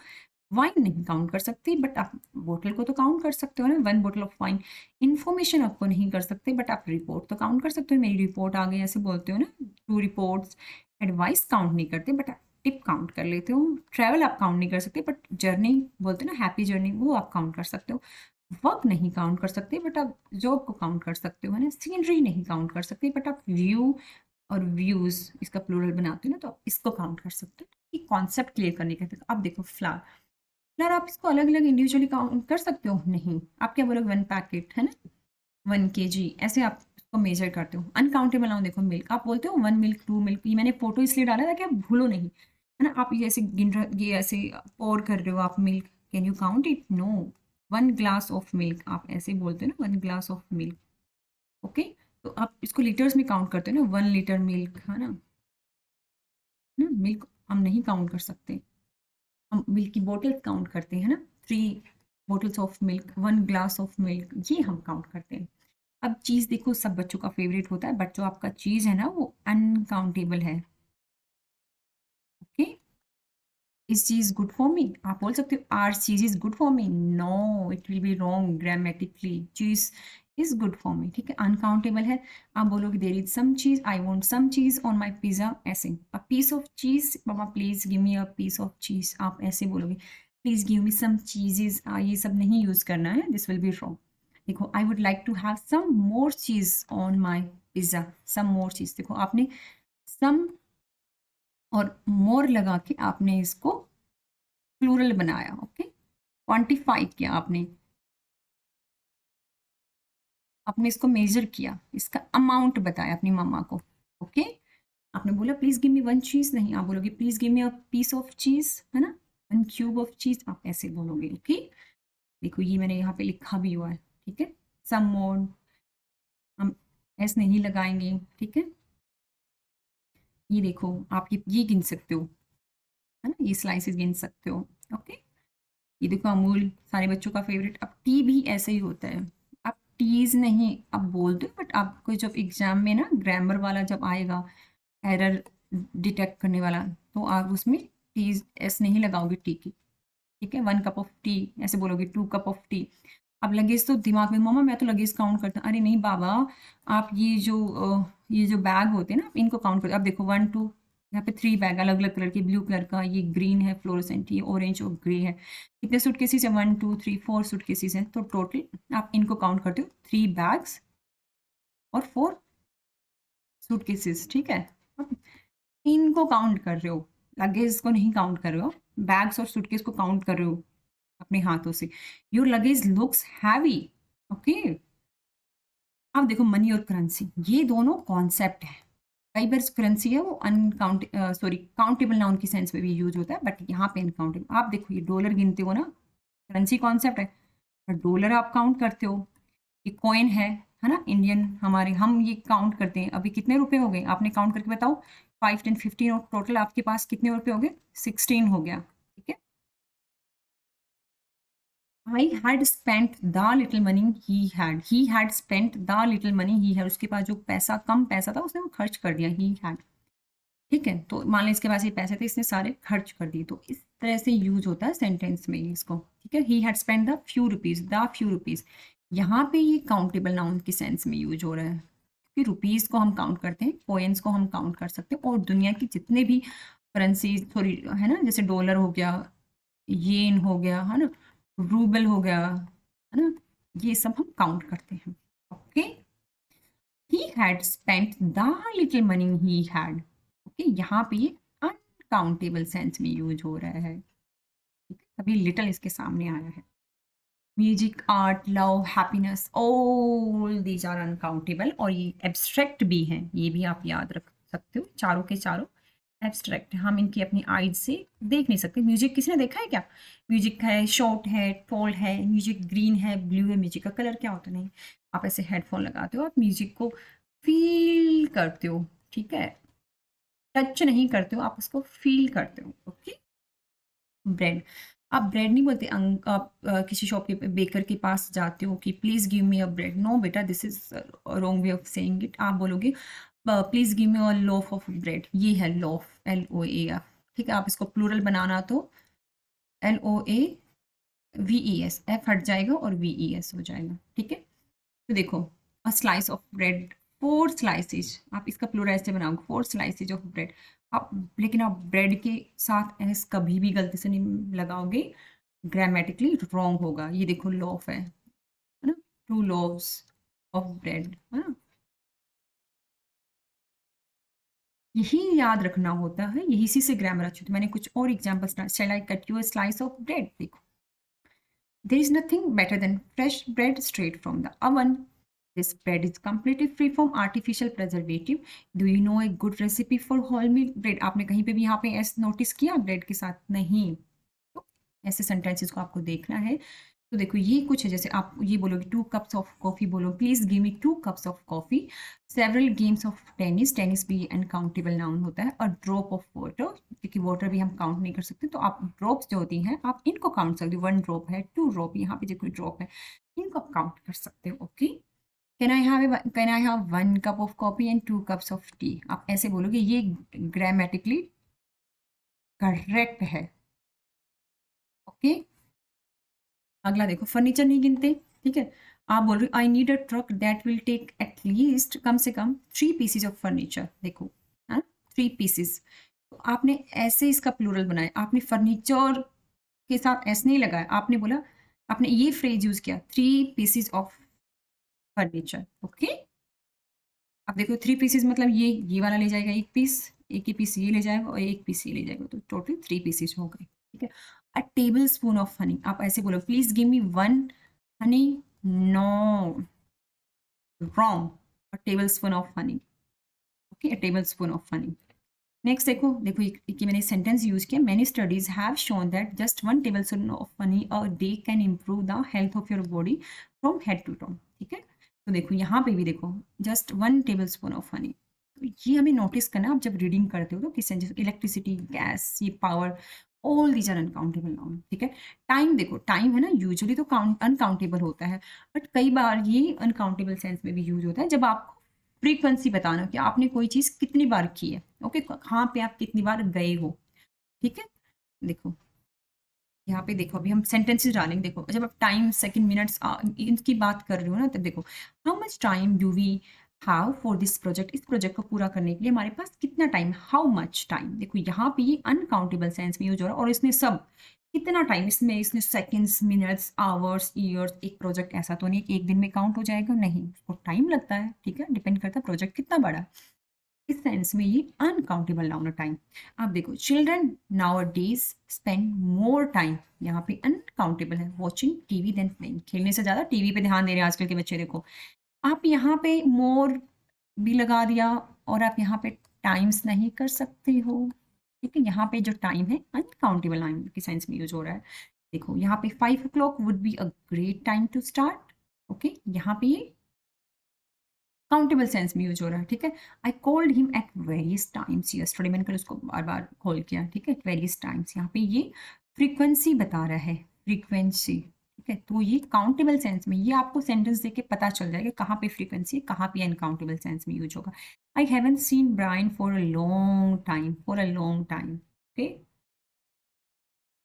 वाइन नहीं काउंट कर सकते, बट आप बोतल को तो काउंट कर सकते हो ना, 1 बोतल ऑफ वाइन। इन्फॉर्मेशन आपको नहीं कर सकते, बट आप रिपोर्ट तो काउंट कर सकते हो, मेरी रिपोर्ट आ गई ऐसे बोलते हो ना, 2 रिपोर्ट्स। एडवाइस काउंट नहीं करते, बट आप टिप काउंट कर लेते हो। ट्रैवल आप काउंट नहीं कर सकते, बट जर्नी बोलते हो ना, हैप्पी जर्नी, वो आप काउंट कर सकते हो। वर्क नहीं काउंट कर सकते, बट आप जॉब को काउंट कर सकते हो, है ना। सीनरी नहीं काउंट कर सकते, बट आप व्यू और व्यूज, इसका प्लूरल बनाते हो ना, तो आप इसको काउंट कर सकते हो। ये कॉन्सेप्ट क्लियर करने के लिए अब देखो फ्लावर, यार आप इसको अलग अलग इंडिविजुअली काउंट कर सकते हो, नहीं, आप क्या बोलोगे, 1 पैकेट है ना, 1 kg, ऐसे आप इसको मेजर करते हो। अनकाउंटेबल नाउन देखो, मिल्क, आप बोलते हो 1 मिल्क, 2 मिल्क, ये मैंने फोटो इसलिए डाला था कि आप भूलो नहीं, है ना। आप ये ऐसे ये ऐसे पोर कर रहे हो आप milk, can you count it, no. 1 glass of milk, आप ऐसे बोलते हो ना, 1 ग्लास ऑफ मिल्क, ओके। तो आप इसको लीटर्स में काउंट करते हो ना, 1 लीटर मिल्क, है ना। मिल्क हम नहीं काउंट कर सकते, हम मिल्क की बोतल्स काउंट करते हैं ना, 3 bottles of milk, 1 glass of milk, ये हम काउंट करते हैं। अब चीज़ देखो, सब बच्चों का फेवरेट होता है, बट जो आपका चीज़ है ना वो अनकाउंटेबल है, ओके। इस चीज़ गुड फॉर मी, आप बोल सकते हो are cheese is good for me, no, it will be wrong grammatically, cheese is good for me, ठीक है, अनकाउंटेबल है। आप बोलोगे देर इज सम चीज, आई वॉन्ट सम चीज ऑन माई पिज्जा, ऐसे। अ piece of cheese, mama please give me a piece of cheese, आप ऐसे बोलोगे। प्लीज गिव मी सम चीजेज, ये सब नहीं यूज करना है, दिस विल बी रॉन्ग। देखो, I would like to have some more cheese on my pizza, some more चीज, देखो आपने सम और मोर लगा के आपने इसको प्लूरल बनाया, ओके, क्वांटिफाई किया आपने, आपने इसको मेजर किया, इसका अमाउंट बताया अपनी मम्मा को, ओके। आपने बोला प्लीज गिव मी 1 चीज, नहीं, आप बोलोगे please give me a piece of cheese, है ना, 1 क्यूब ऑफ चीज, आप ऐसे बोलोगे, ओके। देखो ये मैंने यहाँ पे लिखा भी हुआ है, ठीक है। सम मोर, हम एस नहीं लगाएंगे, ठीक है। ये देखो, आप ये गिन सकते हो, है ना, ये स्लाइसेस गिन सकते हो, ओके। ये देखो अमूल, सारे बच्चों का फेवरेट। अब टी भी ऐसे ही होता है, आप टीज नहीं आप बोलते हो, बट आपको जब एग्जाम में ना ग्रामर वाला जब आएगा, एरर डिटेक्ट करने वाला, तो आप उसमें टीज एस नहीं लगाओगे टी की, ठीक है। 1 कप ऑफ टी ऐसे बोलोगे, 2 कप ऑफ टी। अब लगेज तो दिमाग में, मम्मा मैं तो लगेज काउंट करता हूँ। अरे नहीं बाबा, आप ये जो बैग होते हैं ना, आप इनको काउंट करते। अब देखो 1 2, यहाँ पे 3 बैग अलग अलग कलर के, ब्लू कलर का, ये ग्रीन है फ्लोरोसेंट, ये ऑरेंज और ग्रे है। कितने सूटकेसेस है? 1 2 3 4 सूटकेसेस हैं। तो टोटल आप इनको काउंट करते हो 3 बैग्स और 4 सूटकेसेस, ठीक है। अब इनको काउंट कर रहे हो, लगेज को नहीं काउंट कर रहे हो, बैग्स और सूटकेस को काउंट कर रहे हो अपने हाथों से। Your luggage looks heavy, okay. अब देखो मनी और करेंसी, ये दोनों कॉन्सेप्ट है। कई बार करेंसी है वो काउंटेबल नाउन की सेंस में भी यूज होता है, बट यहाँ पे अनकाउंटेबल। आप देखो ये डॉलर गिनते हो ना, करेंसी कॉन्सेप्ट है, पर डॉलर आप काउंट करते हो। ये कॉइन है ना, इंडियन हमारे, हम ये काउंट करते हैं। अभी कितने रुपए हो गए आपने काउंट करके बताओ? 5 10 15 और टोटल आपके पास कितने रुपए हो गए? 16 हो गया, ठीक है। I had spent the little money he had spent the little money he had, उसके पास जो पैसा, कम पैसा था उसने वो खर्च कर दिया, he had, ठीक है। तो मान लो इसके पास ये पैसे थे, इसने सारे खर्च कर दिए। तो इस तरह से यूज होता है सेंटेंस में इसको, ठीक है। He had spend the few rupees, यहाँ पे ये काउंटेबल नाउन की सेंस में यूज हो रहा है, क्योंकि रुपीज को हम काउंट करते हैं, कॉइन्स को हम काउंट कर सकते हैं, और दुनिया की जितने भी करेंसी थोड़ी है ना, जैसे डॉलर हो गया, येन हो गया, है ना, रूबल हो गया, है ना, ये सब हम काउंट करते हैं, okay. He had spent the little money he had, okay. यहाँ पे ये अनकाउंटेबल सेंस में यूज हो रहा है, ठीक है। तभी लिटिल इसके सामने आया है। Music, art, love, happiness, all these are uncountable, और ये एब्स्ट्रैक्ट भी हैं, ये भी आप याद रख सकते हो। चारों के चारों एब्स्ट्रैक्ट, हम इनकी अपनी आइज से देख नहीं सकते। म्यूजिक किसी ने देखा है क्या? म्यूजिक है, शॉर्ट है, टॉल है, म्यूजिक ग्रीन है, ब्लू है, म्यूजिक का कलर क्या होता? नहीं, आप ऐसे हेडफोन लगाते हो, आप म्यूजिक को फील करते हो, ठीक है, टच नहीं करते हो, आप उसको फील करते हो, ओके। ब्रेड, आप ब्रेड नहीं बोलते। आप किसी शॉप के बेकर के पास जाते हो कि please give me a bread, no बेटा, this is wrong way of saying it. आप बोलोगे please give me a loaf of bread, ये है लोफ, LOAF, ठीक है। आप इसको प्लूरल बनाना तो LOAVES, एफ हट जाएगा और VES हो जाएगा, ठीक है। तो देखो, अ स्लाइस ऑफ ब्रेड, 4 स्लाइसेज, आप इसका प्लूरल ऐसे बनाओगे 4 स्लाइसेज ऑफ ब्रेड। आप लेकिन आप ब्रेड के साथ एस कभी भी गलती से नहीं लगाओगे, ग्रामेटिकली रॉन्ग होगा। ये देखो लोफ है ना, 2 लोव्स ऑफ ब्रेड, है ना। यही याद रखना होता है, यही इसी से ग्रामर अच्छी होती है। मैंने कुछ और examples, shall I cut you a slice of bread, देखो, there is nothing better than fresh bread straight from the oven. This bread is completely free from artificial preservative. Do you know a good recipe for wholemeal bread? आपने कहीं पे भी यहाँ पे ऐसे notice किया bread के साथ? नहीं। तो ऐसे सेंटेंसेस को आपको देखना है। तो देखो ये कुछ है, जैसे आप ये बोलोगे 2 कप्स ऑफ कॉफ़ी, बोलो please give me 2 cups of coffee. Several games of tennis, tennis भी अनकाउंटेबल नाउन होता है। और ड्रॉप ऑफ वाटर, क्योंकि वाटर भी हम काउंट नहीं कर सकते, तो आप ड्रॉप्स जो होती हैं आप इनको काउंट सकते हो। 1 ड्रॉप है, 2 ड्रॉप, यहाँ पे जो कोई ड्रॉप है इनको आप काउंट कर सकते हो, okay. Can I have 1 cup of coffee and 2 cups of T, आप ऐसे बोलोगे, ये ग्रामेटिकली करेक्ट है, ओके। अगला देखो, फर्नीचर नहीं गिनते, ठीक है। आप बोल रहे हो I need a truck that will take at least, कम से कम 3 पीसेज ऑफ फर्नीचर, देखो, हाँ, 3 पीसेज। तो आपने ऐसे इसका प्लूरल बनाया, आपने फर्नीचर के साथ ऐसे नहीं लगाया, आपने बोला, आपने ये फ्रेज यूज किया, 3 पीसेज ऑफ फर्नीचर, ओके। अब देखो 3 पीसेज मतलब ये वाला ले जाएगा 1 पीस, एक ही पीस ये ले जाएगा और 1 पीस ये ले जाएगा, तो टोटल 3 पीसेज हो गए, ठीक है। A tablespoon of honey, आप ऐसे बोलो please give me 1 honey, no, wrong, a tablespoon of honey, okay, a tablespoon of honey. Next देखो, देखो ये मैंने सेंटेंस यूज किया, many studies have shown that just 1 tablespoon of honey a day can improve the health of your body from head to toe, ठीक है। तो देखो यहाँ पे भी देखो, just 1 tablespoon of Honey, तो ये हमें नोटिस करना, आप जब रीडिंग करते हो तो किस सेंस, इलेक्ट्रिसिटी, गैस, ये power, all these are uncountable noun, ठीक है। टाइम देखो, टाइम है ना, यूजुअली तो अनकाउंटेबल होता है, बट कई बार ये अनकाउंटेबल सेंस में भी यूज होता है, जब आपको फ्रीक्वेंसी बताना कि आपने कोई चीज़ कितनी बार की है, ओके, कहाँ पे आप कितनी बार गए हो, ठीक है। देखो यहाँ पे देखो अभी हम सेंटेंसेस डालेंगे। देखो जब आप टाइम सेकंड मिनट्स इनकी बात कर रहे हो ना, तब देखो how much time do we have for this project, इस प्रोजेक्ट को पूरा करने के लिए हमारे पास कितना टाइम, हाउ मच टाइम। देखो यहाँ पे ये अनकाउंटेबल सेंस में यूज हो रहा है, और इसने सब कितना टाइम, इसमें इसने सेकंड्स, मिनट्स, आवर्स, ईयर्स। एक प्रोजेक्ट ऐसा तो नहीं एक दिन में काउंट हो जाएगा, नहीं, उसको टाइम लगता है, ठीक है, डिपेंड करता है प्रोजेक्ट कितना बड़ा है। इस सेंस में ये अनकाउंटेबल नाउन है टाइम। आप देखो children now days spend more time, यहाँ पे अनकाउंटेबल है, वॉचिंग टीवी देन प्लेइंग, खेलने से ज्यादा टीवी पे ध्यान दे रहे हैं आजकल के बच्चे। देखो आप यहाँ पे मोर भी लगा दिया, और आप यहाँ पे टाइम्स नहीं कर सकते हो, ठीक है। यहाँ पे जो टाइम है अनकाउंटेबल नाउन के सेंस में यूज हो रहा है। देखो यहाँ पे 5 o'clock would be a great time to start, okay, यहाँ पे ये काउंटेबल सेंस में यूज हो रहा है, ठीक है। I called him at various times yesterday, मैंने कल उसको बार बार कॉल किया, ठीक है, वेरियस टाइम्स। यहाँ पे ये फ्रीक्वेंसी बता रहा है, फ्रीक्वेंसी, ठीक है। तो ये काउंटेबल सेंस में, ये आपको सेंटेंस देके पता चल जाएगा कहाँ पे फ्रीक्वेंसी है, कहाँ पे अनकाउंटेबल सेंस में यूज होगा। I haven't seen Brian for a long time, for a long time, okay.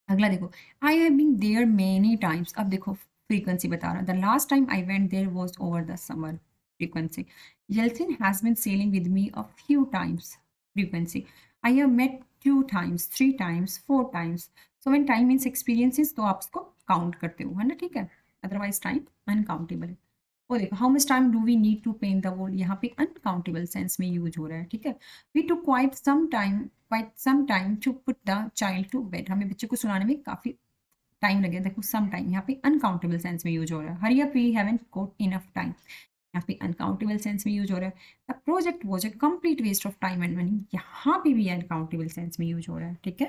अगला देखो I have been there many times, अब देखो फ्रीक्वेंसी बता रहा है, the last time I went there was over the summer, frequency. Yeltsin has been sailing with me a few times, frequency. I have met 2 times, 3 times, 4 times. So when time means experiences तो आप इसको count करते हो, है ना, ठीक है। Otherwise time uncountable है। और देखो how much time do we need to paint the wall, यहाँ पे अनकाउंटेबल सेंस में यूज हो रहा है, ठीक है। We took quite some time to put the child to bed, हमें बच्चे को सुनाने में काफी टाइम लगे। देखो सम टाइम यहाँ पे अनकाउंटेबल सेंस में यूज हो रहा है। Hurry up we haven't got enough time, यहाँ पे अनकाउंटेबल सेंस में यूज हो रहा है। The project was a complete waste of time and money, यहाँ पे भी अनकाउंटेबल सेंस में यूज हो रहा है, ठीक है।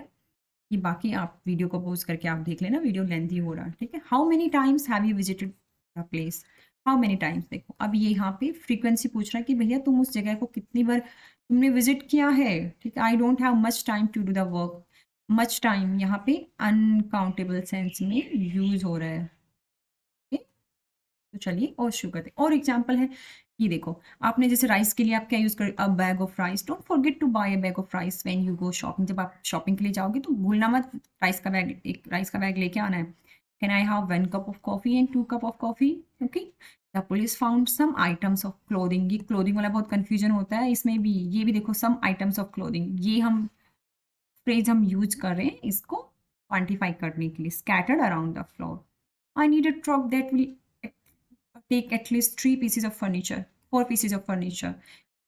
ये बाकी आप वीडियो को पॉज करके आप देख लेना, वीडियो लेंथी हो रहा है, ठीक है। How many times have you visited the place, how many times. देखो अब ये यहाँ पे फ्रीक्वेंसी पूछ रहा है कि भैया तुम उस जगह को कितनी बार तुमने विजिट किया है, ठीक है। I don't have much time to do the work, much time यहाँ पे अनकाउंटेबल सेंस में यूज हो रहा है, ठीक है? तो चलिए और शुरू करते हैं। और एग्जाम्पल है, ये देखो आपने जैसे राइस के लिए आप क्या यूज कर, a bag of rice, don't forget to buy a bag of rice when you go shopping, जब आप शॉपिंग के लिए जाओगे तो भूलना मत राइस का बैग, एक राइस का बैग लेके आना है। Can I have 1 cup of coffee and 2 cup of coffee, okay. The police found some items of clothing, ये क्लोथिंग वाला बहुत कंफ्यूजन होता है इसमें भी, ये भी देखो सम आइटम्स ऑफ क्लोथिंग, ये हम फ्रेज हम यूज कर रहे हैं इसको क्वांटिफाई करने के लिए। Scattered around the floor, I need a truck that will take at least 3 pieces of furniture, 4 pieces of furniture.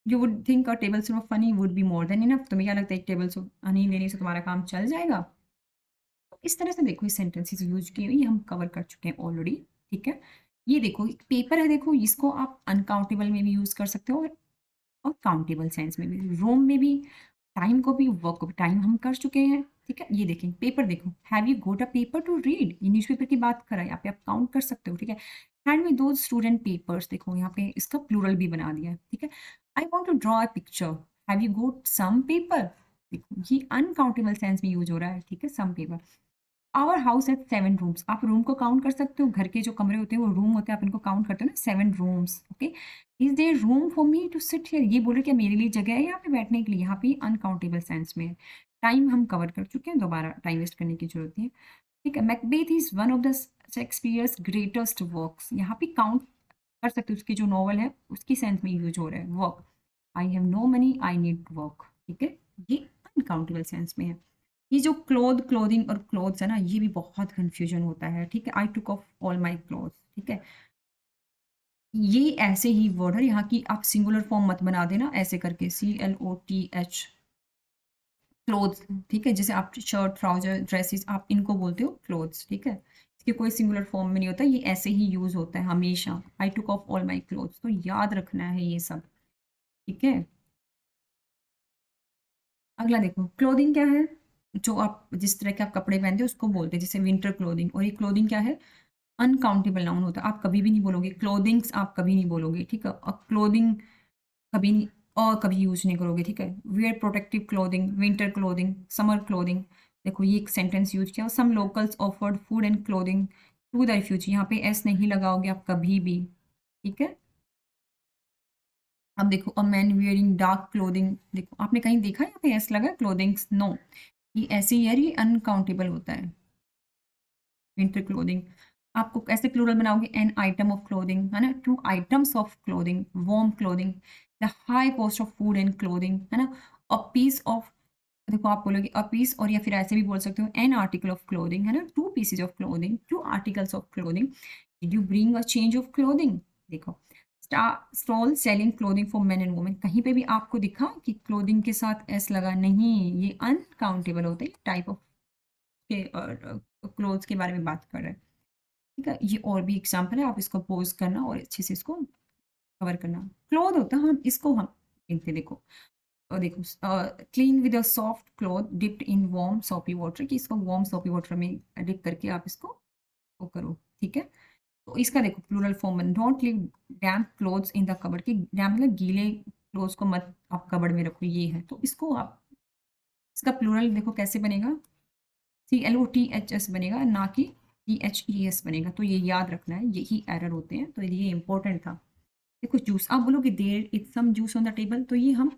You would think a tablespoon of honey would be more than enough. तुम्हें क्या लगता है एक table spoon Honey लेने से तुम्हारा काम चल जाएगा? इस तरह से देखो ये सेंटेंसेस यूज किए हुए, ये हम कवर कर चुके हैं ऑलरेडी, ठीक है। ये देखो एक पेपर है, देखो इसको आप अनकाउंटेबल में भी यूज कर सकते हो और काउंटेबल सेंस में भी, रोम में भी, टाइम को भी, वर्क को भी। टाइम हम कर चुके हैं, ठीक है। ये देखें पेपर, देखो have you goat a paper two read, ये न्यूज़पेपर की बात करा, यहाँ पे आप काउंट कर सकते हो, ठीक है। हैंड में दो स्टूडेंट पेपर्स, देखो यहाँ पे इसका प्लूरल भी बना दिया है, ठीक है। I want to draw a picture, have you got some paper, देखो ये अनकाउंटेबल सेंस में यूज हो रहा है, ठीक है, some paper. Our house has 7 rooms, आप रूम को काउंट कर सकते हो, घर के जो कमरे होते हैं वो रूम होते हैं, आप इनको काउंट करते हो ना, 7 rooms, okay. Is there room for me to sit here, ये बोले क्या मेरे लिए जगह है यहाँ पे बैठने के लिए, यहाँ पे अनकाउंटेबल सेंस में है। टाइम हम कवर कर चुके हैं, दोबारा टाइम वेस्ट करने की जरूरत नहीं है, ठीक है। Macbeth is one of the Shakespeare's greatest works, यहाँ पे काउंट कर सकते हो, उसकी जो नॉवल है उसकी सेंस में यूज हो रहा है work. I have no money I need work, ठीक है, ये अनकाउंटेबल सेंस में है। ये जो क्लोथिंग और क्लोथ्स है ना, ये भी बहुत कंफ्यूजन होता है, ठीक है। I took off all my clothes, ठीक है, ये ऐसे ही वर्ड है, यहाँ की आप सिंगुलर फॉर्म मत बना देना ऐसे करके, CLOTH, क्लोथ्स, ठीक है। जैसे आप शर्ट, ट्राउजर, ड्रेसेस, आप इनको बोलते हो क्लोथ्स, ठीक है। इसके कोई सिंगुलर फॉर्म में नहीं होता, ये ऐसे ही यूज होता है हमेशा। I took off all my clothes, तो याद रखना है ये सब, ठीक है। अगला देखो क्लोथिंग क्या है, जो आप जिस तरह के आप कपड़े पहनते हो उसको बोलते हैं, जैसे विंटर क्लोथिंग। और ये क्लोथिंग क्या है, अनकाउंटेबल नाउन होता है, आप कभी भी नहीं बोलोगे क्लोथिंग्स, आप कभी नहीं बोलोगे, ठीक है। और क्लोथिंग कभी नहीं, और कभी यूज नहीं करोगे, ठीक है। Wear protective clothing, winter clothing, summer clothing. देखो ये एक सेंटेंस यूज किया, some locals offered food and clothing to the refugee, यहाँ पे एस नहीं लगाओगे आप कभी भी, ठीक है। अब देखो a man wearing dark clothing, देखो आपने कहीं देखा है यहाँ पे एस लगा क्लोथिंग्स, नो, ये ऐसे ही यार, ये अनकाउंटेबल होता है, विंटर क्लोथिंग। आपको कैसे प्लूरल बनाओगे? एन आइटम ऑफ क्लोथिंग, है ना, 2 items of clothing, warm clothing, the high cost of food and clothing, है ना, अ पीस ऑफ, देखो आप बोलोगे अ पीस, और या फिर ऐसे भी बोल सकते हो एन आर्टिकल ऑफ क्लोथिंग, है ना, 2 pieces of clothing, 2 articles of clothing, did you bring a change of clothing? देखो, stall selling clothing for men and women, कहीं पे भी आपको दिखा कि क्लोथिंग के साथ एस लगा? नहीं, ये अनकाउंटेबल होते हैं, टाइप ऑफ के क्लोथ्स के बारे में बात कर रहे हैं। ठीक है, ये और भी एग्जाम्पल है, आप इसको पोज करना और अच्छे से इसको कवर करना। क्लोथ होता है, हम इसको हम इनके देखो, और देखो, clean with a soft cloth dipped in warm सोपी वाटर, कि इसको वार्म सोपी वाटर में डिप करके आप इसको वो करो, ठीक है। तो इसका देखो plural form, don't leave damp clothes in the cupboard, कि डैम्प मतलब गीले क्लोथ्स को मत आप कबर्ड में रखो, ये है। तो इसको आप, इसका प्लूरल देखो कैसे बनेगा, CLOTHS बनेगा, ना कि THES बनेगा। तो ये याद रखना है, यही एरर होते हैं, तो ये इंपॉर्टेंट था। देखो जूस, आप बोलोगे there is some juice on the table, तो ये हम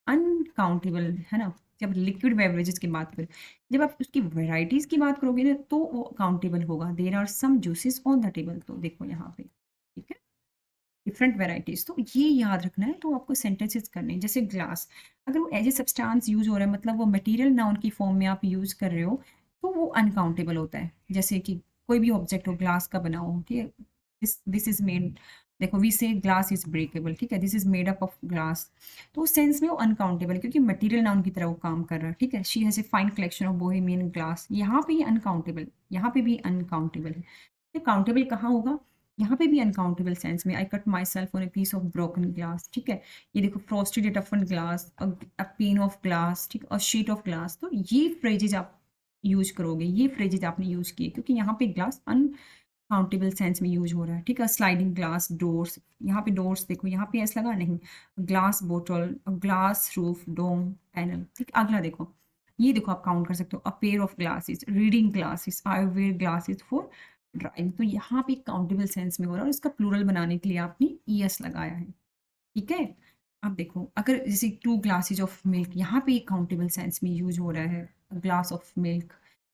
अनकाउंटेबल, है ना। जब लिक्विड बेवरेजेस की बात करें, जब आप उसकी वेराइटीज की बात करोगे ना, तो वो काउंटेबल होगा। There are some juices on the table, तो देखो यहाँ पे, ठीक है, डिफरेंट वेराइटीज। तो ये याद रखना है। तो आपको सेंटेंसेस करने हैं, जैसे ग्लास, अगर वो एज ए सब्सटेंस यूज हो रहा है, मतलब वो मटेरियल नाउन की फॉर्म में आप यूज कर रहे हो, तो वो अनकाउंटेबल होता है। जैसे कि कोई भी ऑब्जेक्ट हो, ग्लास का बना हो, ठीक है, दिस इज मेड, देखो वी से ग्लास इज ब्रेकेबल, ठीक है, this is made up of glass, तो उस सेंस में वो अनकाउंटेबल है, क्योंकि मटेरियल नाउन की तरह वो काम कर रहा है, ठीक है। She has a fine collection of Bohemian glass, यहाँ पे ये अनकाउंटेबल, यहाँ पे भी अनकाउंटेबल है। तो काउंटेबल कहाँ होगा? यहाँ पे भी अनकाउंटेबल सेंस में। I cut myself on a piece of broken glass, ठीक है, ये देखो frosted toughen glass, a pane of glass, ठीक, और शीट ऑफ ग्लास। तो ये फ्रेजेज आप यूज करोगे, ये फ्रेजेज आपने यूज किए, क्योंकि यहाँ पे ग्लास अनकाउंटेबल सेंस में यूज हो रहा है, ठीक है। स्लाइडिंग ग्लास डोर्स, यहाँ पे डोर्स देखो, यहाँ पे ऐसा लगा नहीं, ग्लास बोटल, ग्लास रूफ डोम पैनल, ठीक। अगला देखो, ये देखो आप काउंट कर सकते हो, a pair of glasses, reading glasses, I where glasses for drawing. तो यहाँ पे काउंटेबल सेंस में हो रहा है, और इसका प्लूरल बनाने के लिए आपने ES लगाया है, ठीक है। अब देखो, अगर जैसे 2 ग्लासेज ऑफ मिल्क, यहाँ पे काउंटेबल सेंस में यूज हो रहा है, ग्लास ऑफ मिल्क।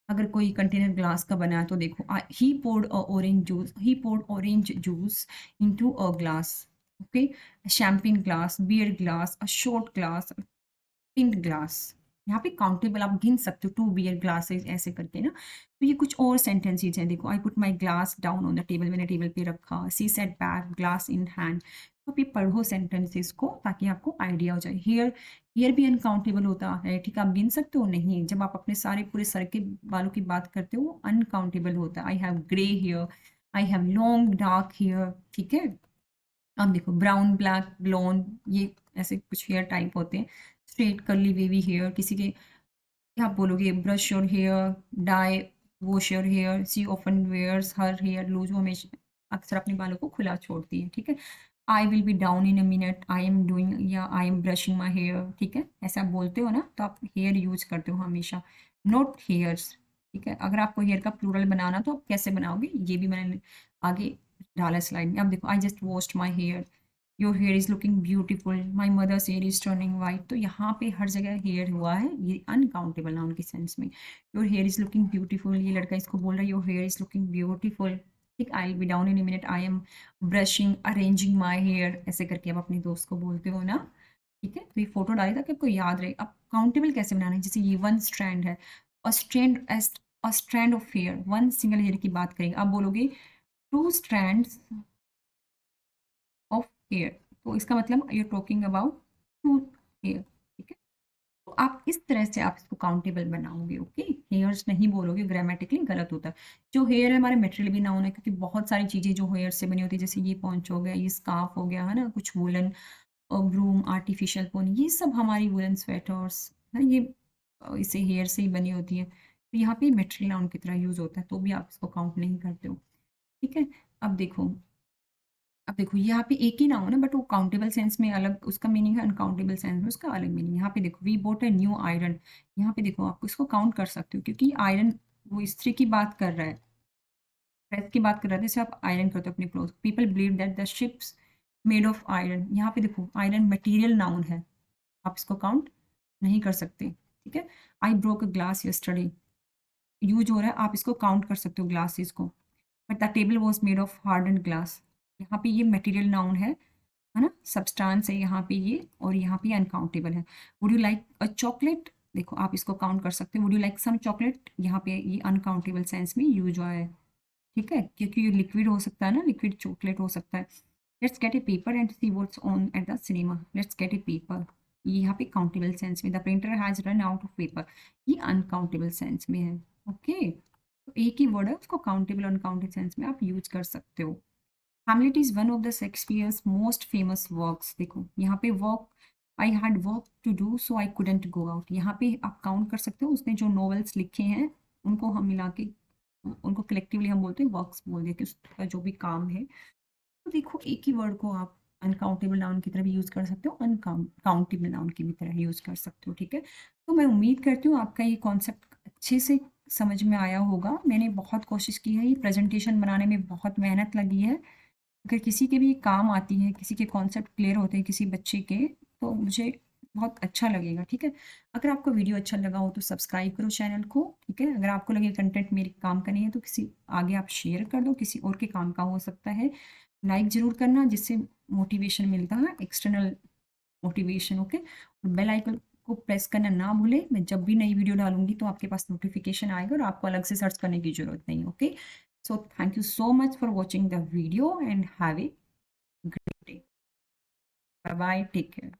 अगर कोई कंटेनर ग्लास का बना है, तो देखो, he poured orange juice into a glass, okay, champagne glass, beer glass, a shot glass, pint glass. यहाँ पे काउंटेबल आप गिन सकते हो, 2 बियर ग्लासेस ऐसे करके ना। तो ये कुछ और सेंटेंसेस हैं, देखो, I put my glass down on the table, मैंने टेबल पे रखा, she sat back glass in hand. तो आप ये पढ़ो सेंटेंसेस को, ताकि आपको आइडिया हो जाए। हेयर, हेयर भी अनकाउंटेबल होता है, ठीक है, आप गिन सकते हो? नहीं, जब आप अपने सारे पूरे सर के बालों की बात करते हो, वो अनकाउंटेबल होता है। I have grey hair, I have long dark hair, ठीक है। अब देखो, ब्राउन ब्लैक ब्लॉन्ड, ये ऐसे कुछ हेयर टाइप होते हैं। स्ट्रेट कर्ली वेवी हेयर, किसी के, क्या आप बोलोगे, brush your hair, dye, wash your hair, she often wears her hair loose, वो हमेशा अक्सर अपने बालों को खुला छोड़ती है, ठीक है। I will be down in a minute, I am doing, या I am brushing my hair, ठीक है, ऐसा आप बोलते हो ना, तो आप हेयर यूज करते हो हमेशा, नॉट हेयर्स, ठीक है। अगर आपको हेयर का प्लूरल बनाना, तो आप कैसे बनाओगे, ये भी मैंने आगे डाला स्लाइड में। अब देखो, I just washed my hair, your hair is looking beautiful, my mother's hair is turning white. तो यहाँ पे हर जगह हेयर हुआ है, ये अनकाउंटेबल नाउन के सेंस में। Your hair is looking beautiful, ये लड़का इसको बोल रहा है, your hair is looking beautiful, ठीक। I will be down in a minute, I am brushing arranging my hair, ऐसे करके आप अपने दोस्त को बोलते हो ना, ठीक है। तो ये फोटो डाली ताकि आपको याद रहे। अब काउंटेबल कैसे बनाना है, जैसे ये 1 स्ट्रैंड है, a strand of hair, 1 single hair की बात करेंगे, आप बोलोगे 2 स्ट्रैंड्स ऑफ हेयर, तो इसका मतलब यू टॉकिंग अबाउट 2 हेयर, ठीक है। तो आप इस तरह से आप इसको काउंटेबल बनाओगे, ओके। हेयर्स नहीं बोलोगे, ग्रामेटिकली गलत होता है। जो हेयर है हमारे मेटेरियल भी नाउन है, क्योंकि बहुत सारी चीज़ें जो हेयर से बनी होती है, जैसे ये पॉन्च हो गया, ये स्कार्फ हो गया, है ना, कुछ वूलन ब्रूम, आर्टिफिशियल पोनी, ये सब हमारी वुलन स्वेटर्स है, ये इसे हेयर से ही बनी होती है। तो यहाँ पे मेटेरियल नाउन की तरह यूज़ होता है, तो भी आप इसको काउंट नहीं करते हो, ठीक है। अब देखो, अब देखो, यहाँ पे एक ही नाउन है, बट वो काउंटेबल सेंस में अलग उसका मीनिंग है, अनकाउंटेबल सेंस में उसका अलग मीनिंग। यहाँ पे देखो, we bought a new iron, यहाँ पे देखो आप इसको काउंट कर सकते हो, क्योंकि आयरन वो इस्त्री की बात कर रहा है, प्रेस की बात कर रहा है, जैसे आप आयरन करते हो अपनी cloth. People believe that the ships made of iron, यहाँ पे देखो आयरन मटीरियल नाउन है, आप इसको काउंट नहीं कर सकते, ठीक है। I broke a glass yesterday, use हो रहा है, आप इसको काउंट कर सकते हो ग्लासेस को। But the table was made of harden glass. यहाँ पे ये मटेरियल नाउन है ना, सब्सटेंस है यहाँ पे ये, और यहाँ पे अनकाउंटेबल है। Would you like a chocolate, देखो आप इसको काउंट कर सकते हो। Would you like some chocolate, यहाँ पे ये अनकाउंटेबल सेंस में यूज हुआ है, ठीक है, क्योंकि ये लिक्विड हो सकता है ना, लिक्विड चॉकलेट हो सकता है। Let's get A paper and see what's on at the cinema. Let's get A paper, ये यहाँ पे काउंटेबल सेंस में, the printer has run out of paper, ये अनकाउंटेबल सेंस में है। ओके, तो एक ही वर्ड है, उसको काउंटेबल अनकाउंटेबल सेंस में आप यूज कर सकते हो। Hamlet is one of the Shakespeare's most famous works. देखो यहाँ पे work, I had work to do so I couldn't go out, यहाँ पे आप काउंट कर सकते हो, उसने जो नॉवेल्स लिखे हैं उनको हम मिला के, उनको कलेक्टिवली हम बोलते हैं वर्क्स बोल देते हैं, उसका जो भी काम है। तो देखो एक ही वर्ड को आप अनकाउंटेबल नाउन की तरह भी यूज़ कर सकते हो, अनकाउंटेबल नाउन की भी तरह यूज़ कर सकते हो, ठीक है। तो मैं उम्मीद करती हूँ आपका ये कॉन्सेप्ट अच्छे से समझ में आया होगा। मैंने बहुत कोशिश की है, ये प्रेजेंटेशन बनाने में बहुत मेहनत लगी है। अगर किसी के भी काम आती है, किसी के कॉन्सेप्ट क्लियर होते हैं किसी बच्चे के, तो मुझे बहुत अच्छा लगेगा, ठीक है। अगर आपको वीडियो अच्छा लगा हो तो सब्सक्राइब करो चैनल को, ठीक है। अगर आपको लगे कंटेंट मेरे काम का नहीं है तो किसी आगे आप शेयर कर दो, किसी और के काम का हो सकता है। लाइक ज़रूर करना, जिससे मोटिवेशन मिलता है, एक्सटर्नल मोटिवेशन, ओके। और बेल आइकन को प्रेस करना ना भूलें, मैं जब भी नई वीडियो डालूंगी तो आपके पास नोटिफिकेशन आएगा और आपको अलग से सर्च करने की ज़रूरत नहीं, okay. So thank you so much for watching the video and have a great day. Bye bye. Take care.